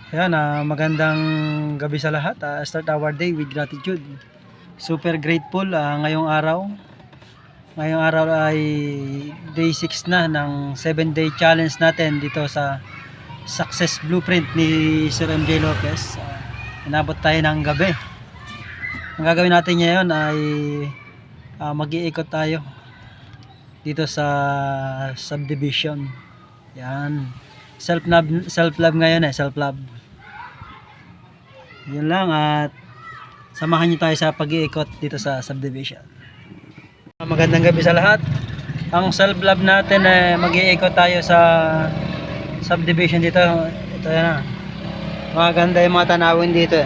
Ayan, magandang gabi sa lahat. Start our day with gratitude. Super grateful ngayong araw. Ngayong araw ay day 6 na ng 7-day challenge natin dito sa Success Blueprint ni Sir MJ Lopez. Inabot tayo ng gabi. Ang gagawin natin ngayon ay mag-iikot tayo dito sa subdivision. Yan. Self-love ngayon self-love. Yun lang at samahan nyo tayo sa pag-iikot dito sa subdivision. Magandang gabi sa lahat. Ang self-love natin mag-iikot tayo sa subdivision dito. Ito yan maganda yung mga tanawin dito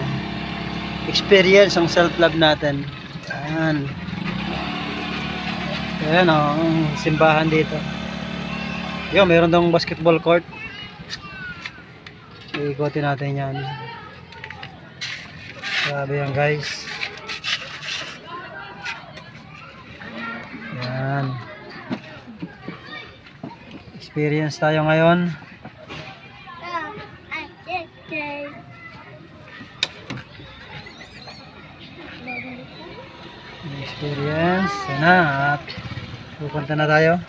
Experience ang self-love natin. Yan. Ayan ang simbahan dito. Yo, meron daw basketball court. Iikotin natin yan. Grabe yan guys. Yan. Experience tayo ngayon. Experience. Yan na. At pupunta na tayo.